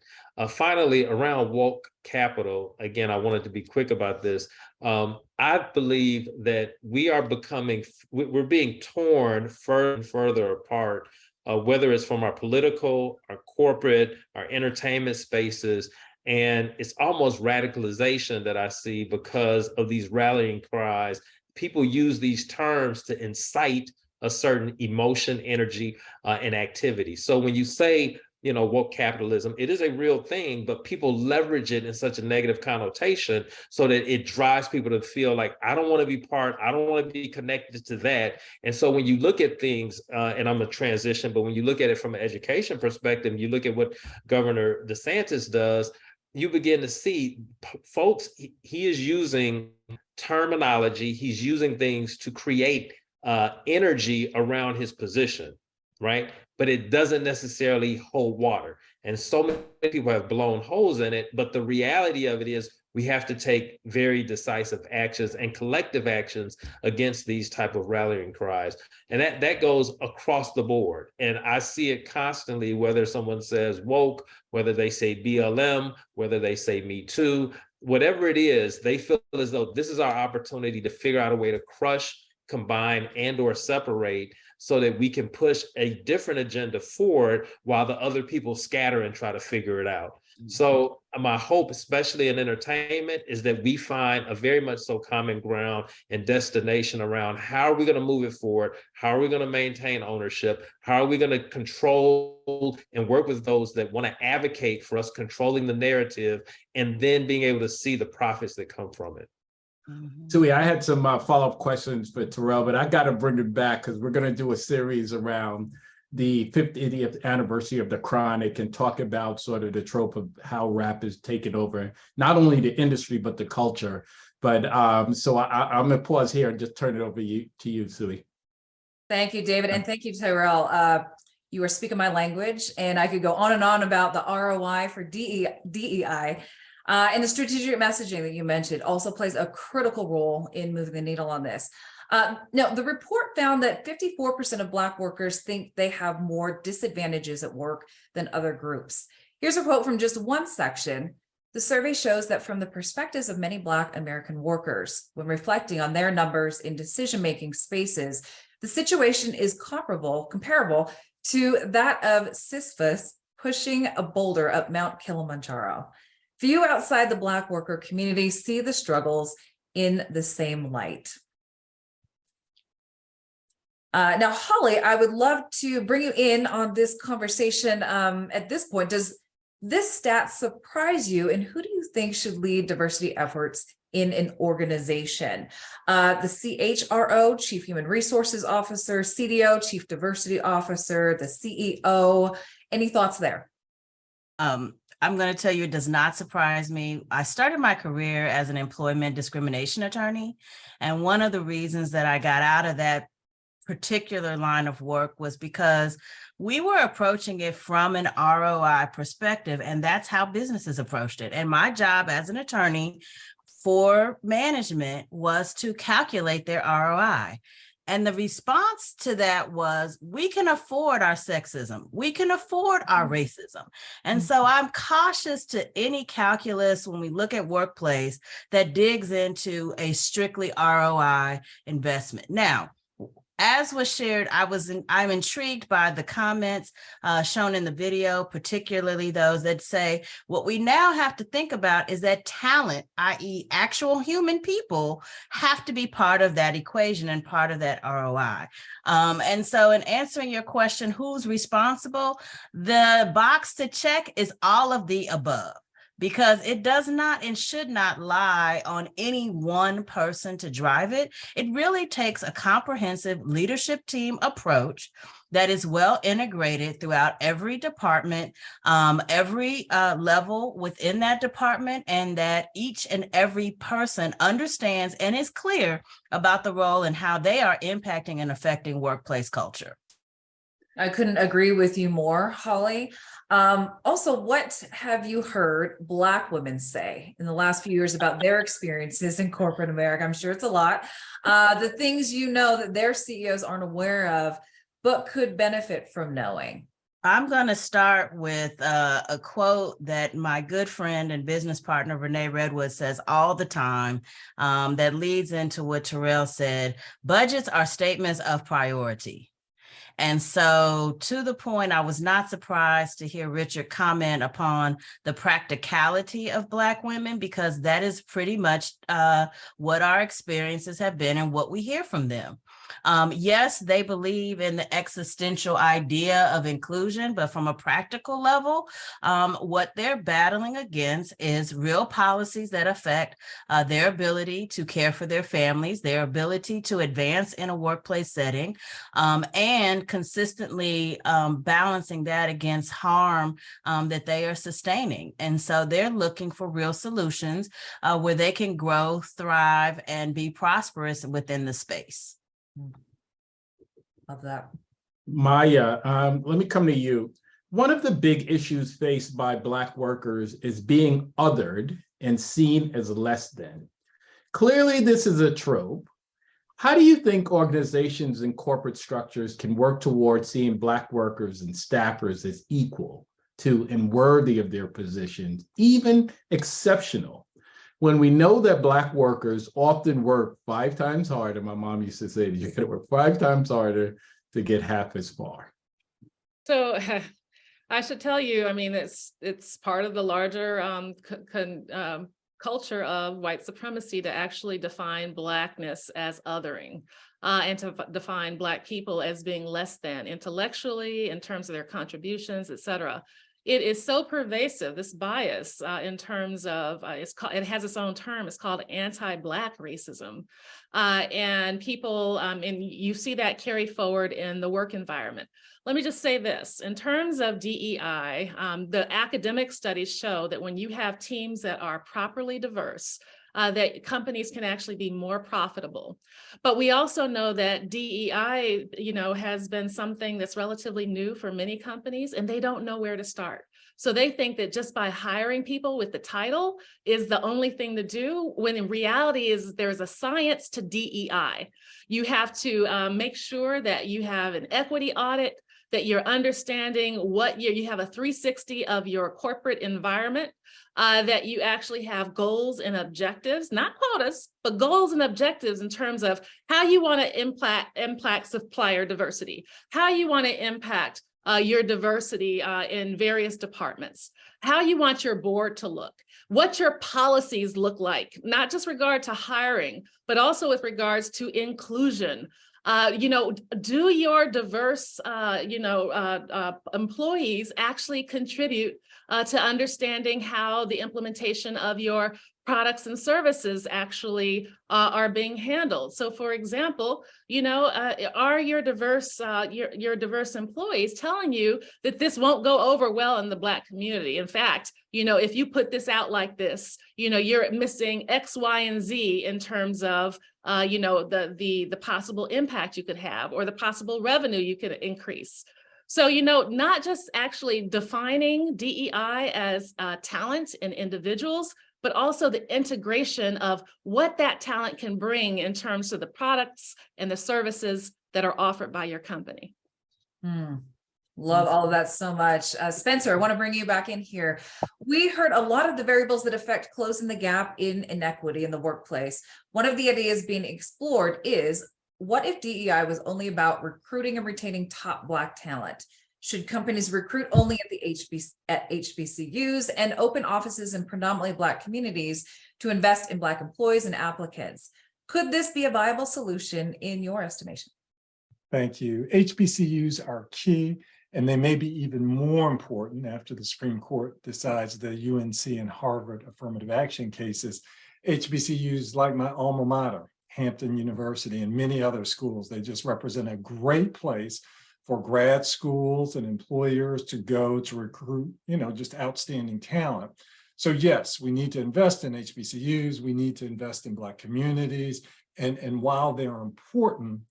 Finally, around woke capital, again, I wanted to be quick about this. I believe that we're being torn further and further apart, whether it's from our political, our corporate, our entertainment spaces. And it's almost radicalization that I see because of these rallying cries. People use these terms to incite a certain emotion, energy, and activity. So when you say, woke capitalism, it is a real thing, but people leverage it in such a negative connotation so that it drives people to feel like, I don't want to be part, I don't want to be connected to that. And so when you look at things, and I'm a transition, but when you look at it from an education perspective, you look at what Governor DeSantis does, you begin to see folks, he is using terminology, he's using things to create energy around his position, right? But it doesn't necessarily hold water. And so many people have blown holes in it, but the reality of it is we have to take very decisive actions and collective actions against these type of rallying cries. And that goes across the board. And I see it constantly, whether someone says woke, whether they say BLM, whether they say Me Too, whatever it is, they feel as though this is our opportunity to figure out a way to crush, combine, and or separate so that we can push a different agenda forward while the other people scatter and try to figure it out. So my hope, especially in entertainment, is that we find a very much so common ground and destination around how are we going to move it forward? How are we going to maintain ownership? How are we going to control and work with those that want to advocate for us controlling the narrative and then being able to see the profits that come from it? Tui, I had some follow-up questions for Terrell, but I got to bring it back because we're going to do a series around the 50th anniversary of the Chronic and talk about sort of the trope of how rap is taking over, not only the industry, but the culture. But so I'm going to pause here and just turn it over to you, Tui. Thank you, David. And thank you, Terrell. You are speaking my language, and I could go on and on about the ROI for DEI. And the strategic messaging that you mentioned also plays a critical role in moving the needle on this. Now, the report found that 54% of Black workers think they have more disadvantages at work than other groups. Here's a quote from just one section. The survey shows that from the perspectives of many Black American workers, when reflecting on their numbers in decision-making spaces, the situation is comparable to that of Sisyphus pushing a boulder up Mount Kilimanjaro. Few outside the Black worker community see the struggles in the same light. Now, Holly, I would love to bring you in on this conversation at this point. Does this stat surprise you, and who do you think should lead diversity efforts in an organization? The CHRO, Chief Human Resources Officer, CDO, Chief Diversity Officer, the CEO. Any thoughts there? I'm going to tell you, it does not surprise me. I started my career as an employment discrimination attorney. And one of the reasons that I got out of that particular line of work was because we were approaching it from an ROI perspective, and that's how businesses approached it. And my job as an attorney for management was to calculate their ROI. And the response to that was, we can afford our sexism. We can afford our racism. And so I'm cautious to any calculus when we look at workplace that digs into a strictly ROI investment. Now, as was shared, I'm intrigued by the comments shown in the video, particularly those that say what we now have to think about is that talent, i.e. actual human people, have to be part of that equation and part of that ROI. And so in answering your question, who's responsible? The box to check is all of the above. because it does not and should not lie on any one person to drive it. It really takes a comprehensive leadership team approach that is well integrated throughout every department, every level within that department, and that each and every person understands and is clear about the role and how they are impacting and affecting workplace culture. I couldn't agree with you more, Holly. Also, what have you heard Black women say in the last few years about their experiences in corporate America? I'm sure it's a lot. The things you know that their CEOs aren't aware of, but could benefit from knowing. I'm going to start with a quote that my good friend and business partner, Renee Redwood, says all the time, that leads into what Terrell said. Budgets are statements of priority. And so, to the point, I was not surprised to hear Richard comment upon the practicality of Black women, because that is pretty much what our experiences have been and what we hear from them. Yes, they believe in the existential idea of inclusion, but from a practical level, what they're battling against is real policies that affect their ability to care for their families, their ability to advance in a workplace setting, and consistently balancing that against harm that they are sustaining. And so they're looking for real solutions where they can grow, thrive, and be prosperous within the space. Love that. Maya, let me come to you. One of the big issues faced by Black workers is being othered and seen as less than. Clearly, this is a trope. How do you think organizations and corporate structures can work towards seeing Black workers and staffers as equal to and worthy of their positions, even exceptional, when we know that Black workers often work 5 times harder? My mom used to say that you're going to work 5 times harder to get half as far. So I should tell you, I mean, it's part of the larger culture of white supremacy to actually define Blackness as othering, and to define Black people as being less than intellectually, in terms of their contributions, et cetera. It is so pervasive, this bias, in terms of, it has its own term, it's called anti-Black racism. And people, and you see that carry forward in the work environment. Let me just say this, in terms of DEI, the academic studies show that when you have teams that are properly diverse, that companies can actually be more profitable. But we also know that DEI, has been something that's relatively new for many companies, and they don't know where to start. So they think that just by hiring people with the title is the only thing to do, when in reality is there's a science to DEI. You have to make sure that you have an equity audit, that you're understanding what you have a 360 of your corporate environment, that you actually have goals and objectives, not quotas, but goals and objectives in terms of how you want to impact supplier diversity, how you want to impact your diversity in various departments, how you want your board to look, what your policies look like, not just regard to hiring, but also with regards to inclusion. Do your diverse, employees actually contribute to understanding how the implementation of your products and services actually are being handled? So, for example, are your diverse employees telling you that this won't go over well in the Black community? In fact, if you put this out like this, you're missing X, Y, and Z in terms of the possible impact you could have, or the possible revenue you could increase. So, not just actually defining DEI as talent in individuals, but also the integration of what that talent can bring in terms of the products and the services that are offered by your company. Love all of that so much. Spencer, I want to bring you back in here. We heard a lot of the variables that affect closing the gap in inequity in the workplace. One of the ideas being explored is, what if DEI was only about recruiting and retaining top Black talent? Should companies recruit only at HBCUs and open offices in predominantly Black communities to invest in Black employees and applicants? Could this be a viable solution in your estimation? Thank you. HBCUs are key. And they may be even more important after the Supreme Court decides the UNC and Harvard affirmative action cases. HBCUs like my alma mater, Hampton University, and many other schools, they just represent a great place for grad schools and employers to go to recruit, just outstanding talent. So yes, we need to invest in HBCUs, we need to invest in Black communities, and while they're important,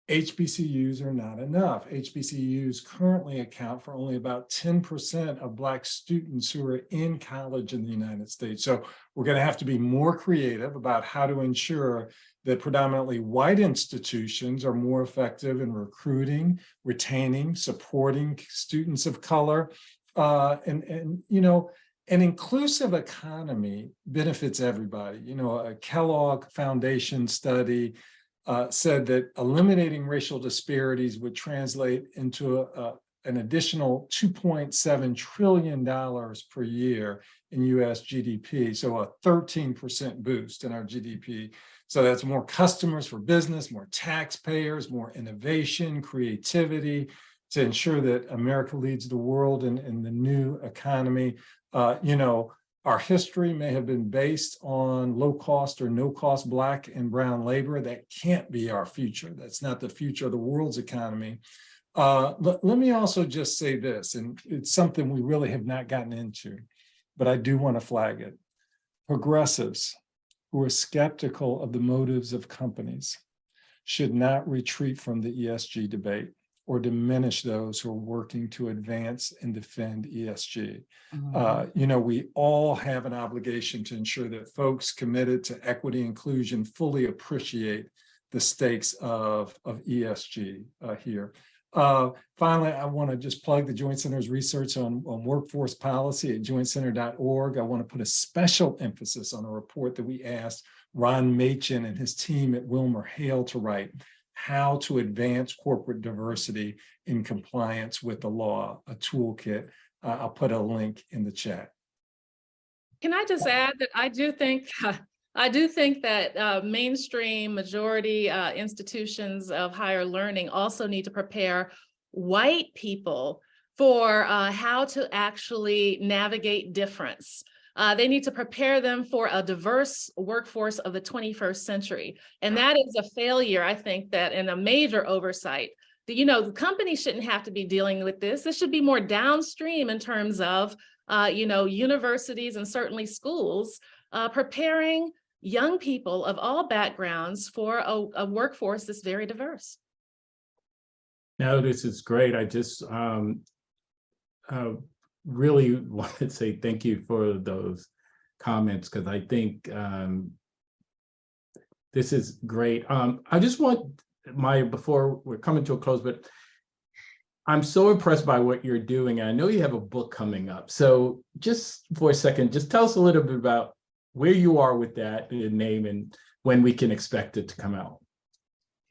HBCUs are not enough. HBCUs currently account for only about 10% of Black students who are in college in the United States. So we're going to have to be more creative about how to ensure that predominantly white institutions are more effective in recruiting, retaining, supporting students of color. An inclusive economy benefits everybody. A Kellogg Foundation study said that eliminating racial disparities would translate into an additional $2.7 trillion per year in US GDP, so a 13% boost in our GDP. So that's more customers for business, more taxpayers, more innovation, creativity to ensure that America leads the world in the new economy. Our history may have been based on low cost or no cost Black and brown labor. That can't be our future. That's not the future of the world's economy. Let me also just say this, and it's something we really have not gotten into, but I do want to flag it. Progressives who are skeptical of the motives of companies should not retreat from the ESG debate or diminish those who are working to advance and defend ESG. We all have an obligation to ensure that folks committed to equity inclusion fully appreciate the stakes of ESG here. Finally, I want to just plug the Joint Center's research on workforce policy at jointcenter.org. I want to put a special emphasis on a report that we asked Ron Machin and his team at Wilmer Hale to write, How to Advance Corporate Diversity in Compliance with the Law, a toolkit. I'll put a link in the chat. Can I just add that I do think that mainstream majority institutions of higher learning also need to prepare white people for how to actually navigate difference. They need to prepare them for a diverse workforce of the 21st century. And that is a failure, I think, that in a major oversight. The company shouldn't have to be dealing with this. This should be more downstream in terms of, universities and certainly schools preparing young people of all backgrounds for a workforce that's very diverse. No, this is great. I just really want to say thank you for those comments, because I think this is great. I just want before we're coming to a close, but I'm so impressed by what you're doing. And I know you have a book coming up. So just for a second, just tell us a little bit about where you are with that, the name, and when we can expect it to come out.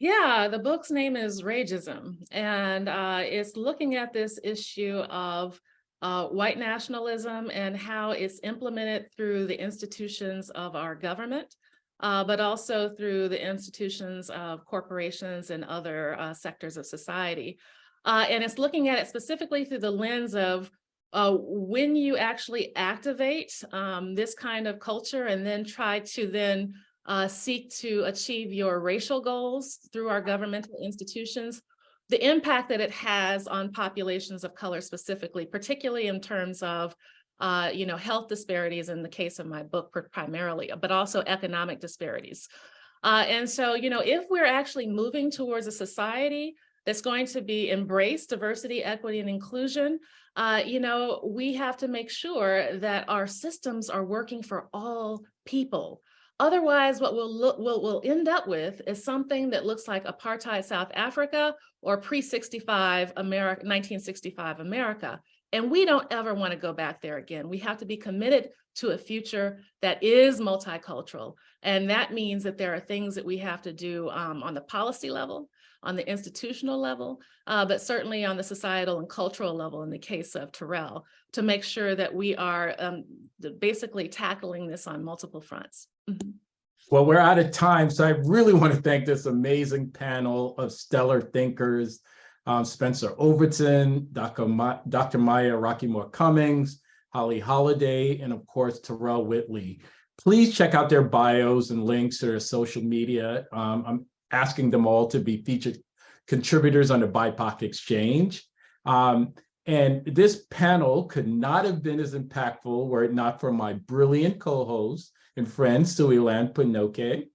Yeah, the book's name is Rageism, and it's looking at this issue of white nationalism and how it's implemented through the institutions of our government, but also through the institutions of corporations and other sectors of society. And it's looking at it specifically through the lens of when you actually activate this kind of culture and then try to seek to achieve your racial goals through our governmental institutions, the impact that it has on populations of color specifically, particularly in terms of health disparities in the case of my book primarily, but also economic disparities. And so, if we're actually moving towards a society that's going to be embrace diversity, equity, and inclusion, we have to make sure that our systems are working for all people. Otherwise, what we'll end up with is something that looks like apartheid South Africa or pre-65 America, 1965 America. And we don't ever want to go back there again. We have to be committed to a future that is multicultural. And that means that there are things that we have to do on the policy level, on the institutional level, but certainly on the societal and cultural level in the case of Terrell, to make sure that we are basically tackling this on multiple fronts. Mm-hmm. Well, we're out of time, so I really want to thank this amazing panel of stellar thinkers. Spencer Overton, Dr. Maya Rockymore Cummings, Holly Holiday, and of course, Terrell Whitley. Please check out their bios and links to their social media. I'm asking them all to be featured contributors on the BIPOC Exchange. And this panel could not have been as impactful were it not for my brilliant co-host and friend, Suilan Pinoke.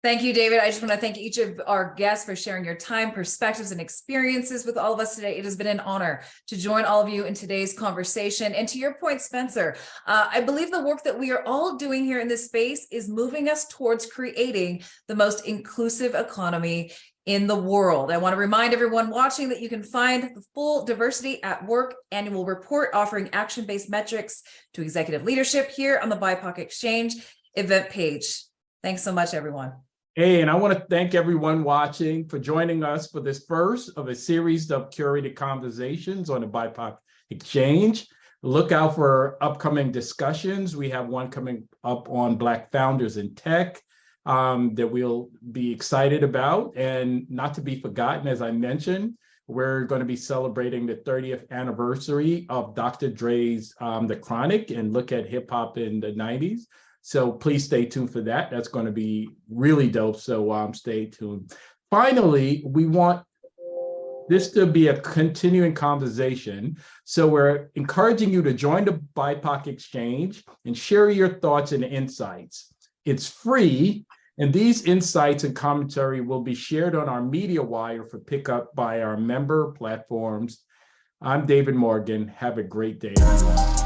Thank you, David. I just want to thank each of our guests for sharing your time, perspectives, and experiences with all of us today. It has been an honor to join all of you in today's conversation. And to your point, Spencer, I believe the work that we are all doing here in this space is moving us towards creating the most inclusive economy in the world. I want to remind everyone watching that you can find the full Diversity at Work annual report offering action-based metrics to executive leadership here on the BIPOC Exchange event page. Thanks so much, everyone. Hey, and I want to thank everyone watching for joining us for this first of a series of curated conversations on the BIPOC Exchange. Look out for upcoming discussions. We have one coming up on Black founders in tech that we'll be excited about. And not to be forgotten, as I mentioned, we're going to be celebrating the 30th anniversary of Dr. Dre's The Chronic and look at hip hop in the 90s. So please stay tuned for that. That's going to be really dope. So stay tuned. Finally, we want this to be a continuing conversation. So we're encouraging you to join the BIPOC Exchange and share your thoughts and insights. It's free, and these insights and commentary will be shared on our media wire for pickup by our member platforms. I'm David Morgan. Have a great day, everyone.